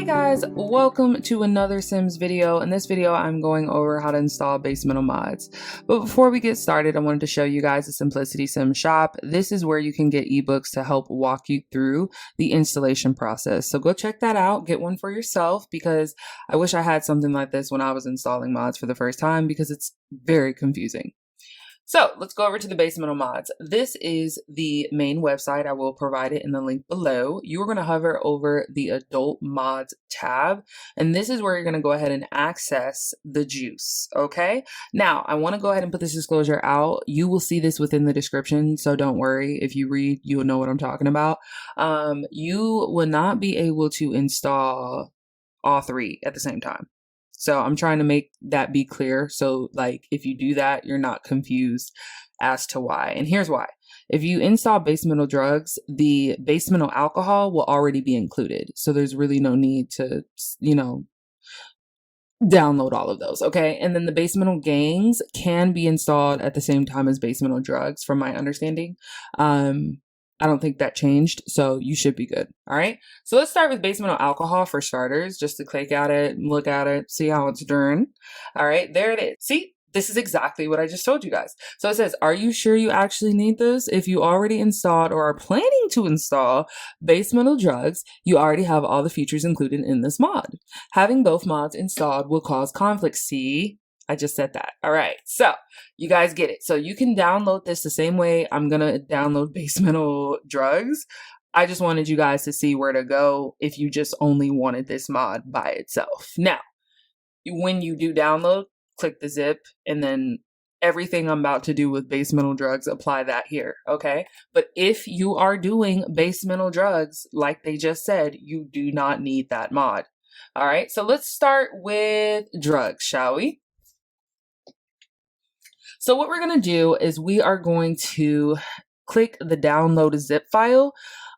Guys, welcome to another Sims video. In this video, I'm going over how to install Basemental mods. But before we get started, I wanted to show you guys the Simplicity Sim shop. This is where you can get ebooks to help walk you through the installation process. So go check that out, get one for yourself, because I wish I had something like this when I was installing mods for the first time, because it's very confusing. So let's go over to the Basemental mods. This is the main website. I will provide it in the link below. You are going to hover over the adult mods tab, and this is where you're going to go ahead and access the juice. Okay. Now I want to go ahead and put this disclosure out. You will see this within the description, so don't worry. If you read, you'll know what I'm talking about. You will not be able to install all three at the same time. So I'm trying to make that be clear. So like, if you do that, you're not confused as to why. And here's why. If you install basemental drugs, the basemental alcohol will already be included. So there's really no need to, download all of those. Okay. And then the basemental gangs can be installed at the same time as basemental drugs, from my understanding. I don't think that changed, so you should be good. All right. So let's start with basemental alcohol for starters, just to click at it, look at it, see how it's doing. All right, there it is. See, this is exactly what I just told you guys. So it says, are you sure you actually need this? If you already installed or are planning to install basemental drugs, you already have all the features included in this mod. Having both mods installed will cause conflict. See? I just said that. All right. So you guys get it. So you can download this the same way I'm going to download basemental drugs. I just wanted you guys to see where to go if you just only wanted this mod by itself. Now, when you do download, click the zip, and then everything I'm about to do with basemental drugs, apply that here. Okay. But if you are doing basemental drugs, like they just said, you do not need that mod. All right. So let's start with drugs, shall we? So what we're going to do is we are going to click the download zip file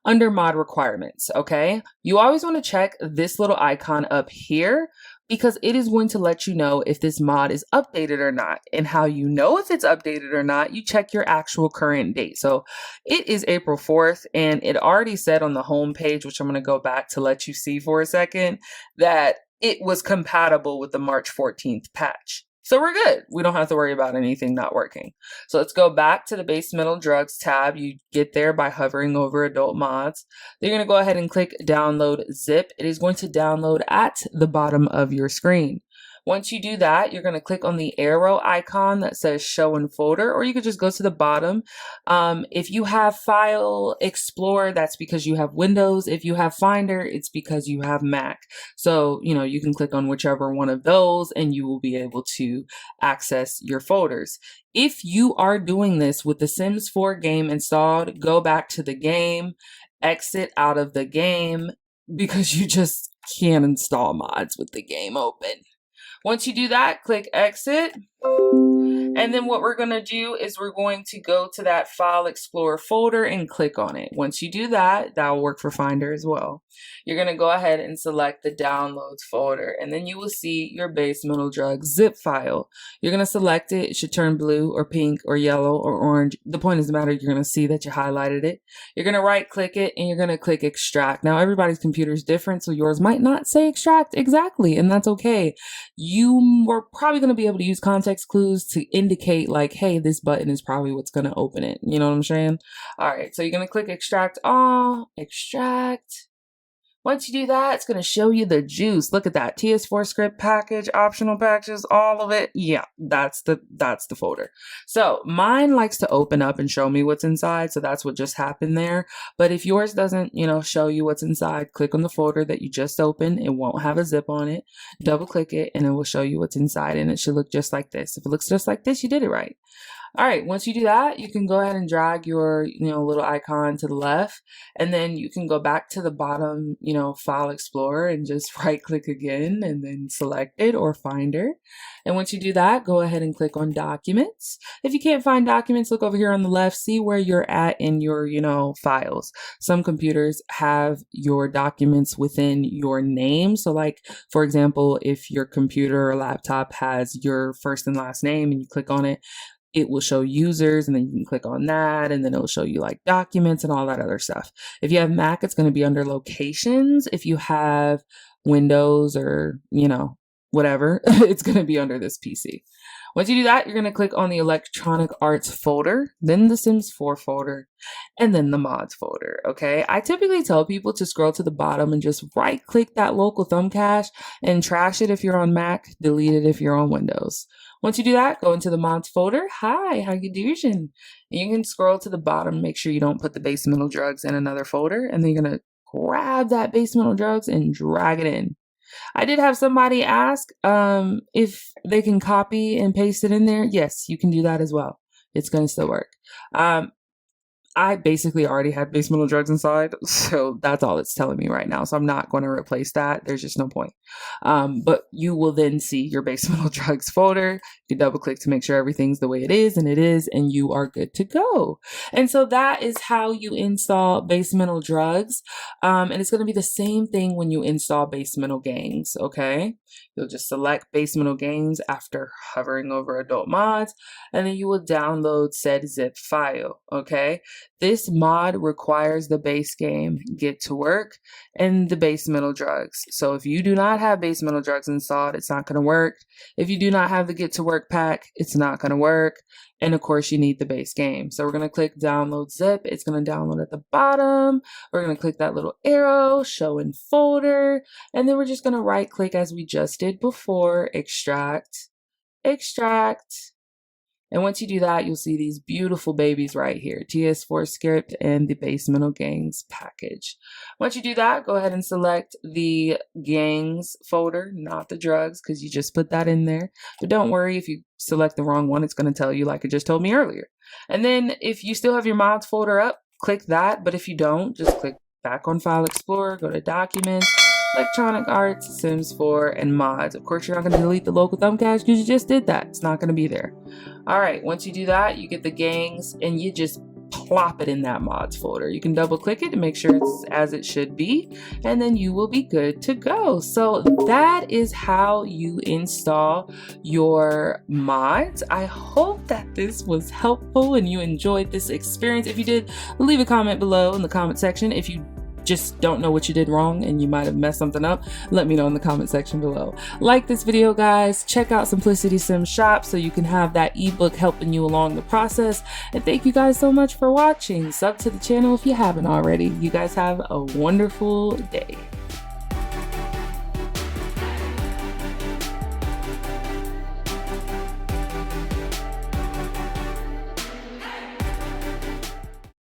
under mod requirements. Okay. You always want to check this little icon up here, because it is going to let you know if this mod is updated or not. And how you know if it's updated or not, you check your actual current date. So it is April 4th, and it already said on the home page, which I'm going to go back to let you see for a second, that it was compatible with the March 14th patch. So we're good. We don't have to worry about anything not working. So let's go back to the basemental drugs tab. You get there by hovering over adult mods. Then you're going to go ahead and click download zip. It is going to download at the bottom of your screen. Once you do that, you're going to click on the arrow icon that says show in folder, or you could just go to the bottom. If you have File Explorer, that's because you have Windows. If you have Finder, it's because you have Mac. So, you can click on whichever one of those and you will be able to access your folders. If you are doing this with the Sims 4 game installed, go back to the game, exit out of the game, because you just can't install mods with the game open. Once you do that, click exit. And then what we're going to do is we're going to go to that File Explorer folder and click on it. Once you do that, that will work for Finder as well. You're going to go ahead and select the Downloads folder, and then you will see your basemental drugs zip file. You're going to select it. It should turn blue or pink or yellow or orange. The point doesn't matter. You're going to see that you highlighted it. You're going to right click it and you're going to click extract. Now everybody's computer is different, so yours might not say extract exactly, and that's okay. You were probably going to be able to use context clues to indicate like, hey, this button is probably what's going to open it. You know what I'm saying? All right. So you're going to click extract all, extract. Once you do that, it's going to show you the juice. Look at that. TS4 script package, optional packages, all of it. Yeah, that's the folder. So mine likes to open up and show me what's inside. So that's what just happened there. But if yours doesn't, show you what's inside, click on the folder that you just opened. It won't have a zip on it. Double click it and it will show you what's inside, and it should look just like this. If it looks just like this, you did it right. All right, once you do that, you can go ahead and drag your, little icon to the left, and then you can go back to the bottom, File Explorer, and just right click again and then select it or Finder. And once you do that, go ahead and click on Documents. If you can't find Documents, look over here on the left, see where you're at in your, files. Some computers have your documents within your name. So like, for example, if your computer or laptop has your first and last name and you click on it, it will show users, and then you can click on that, and then it will show you like documents and all that other stuff. If you have Mac, it's going to be under locations. If you have Windows or, whatever, it's going to be under this PC. Once you do that, you're going to click on the Electronic Arts folder, then the Sims 4 folder, and then the mods folder, okay? I typically tell people to scroll to the bottom and just right click that local thumb cache and trash it if you're on Mac, delete it if you're on Windows. Once you do that, go into the mods folder. Hi, how you doing? And you can scroll to the bottom, make sure you don't put the Basemental drugs in another folder, and then you're going to grab that Basemental drugs and drag it in. I did have somebody ask if they can copy and paste it in there. Yes, you can do that as well. It's going to still work. I basically already had Basemental drugs inside, so that's all it's telling me right now. So I'm not going to replace that. There's just no point. But you will then see your Basemental drugs folder. You double click to make sure everything's the way it is, and you are good to go. And so that is how you install Basemental drugs. And it's going to be the same thing when you install Basemental Games, okay? You'll just select Basemental Games after hovering over adult mods, and then you will download said zip file, okay? This mod requires the base game, Get to Work, and the Basemental drugs. So if you do not have Basemental drugs installed, it's not going to work. If you do not have the Get to Work pack, it's not going to work. And of course, you need the base game. So we're going to click download zip. It's going to download at the bottom. We're going to click that little arrow, show in folder. And then we're just going to right click as we just did before, extract, extract. And once you do that, you'll see these beautiful babies right here, TS4 script and the Basemental Gangs package. Once you do that, go ahead and select the Gangs folder, not the drugs, because you just put that in there. But don't worry, if you select the wrong one, it's going to tell you like it just told me earlier. And then if you still have your mods folder up, click that. But if you don't, just click back on File Explorer, go to Documents, Electronic Arts, Sims 4, and Mods. Of course, you're not going to delete the local thumb cache because you just did that. It's not going to be there. All right, once you do that, you get the gangs and you just plop it in that mods folder. You can double click it to make sure it's as it should be, and then you will be good to go. So that is how you install your mods. I hope that this was helpful and you enjoyed this experience. If you did, leave a comment below in the comment section. If you just don't know what you did wrong and you might have messed something up, let me know in the comment section below. Like this video, guys. Check out Simplicity Sim Shop so you can have that ebook helping you along the process. And thank you guys so much for watching. Sub to the channel if you haven't already. You guys have a wonderful day.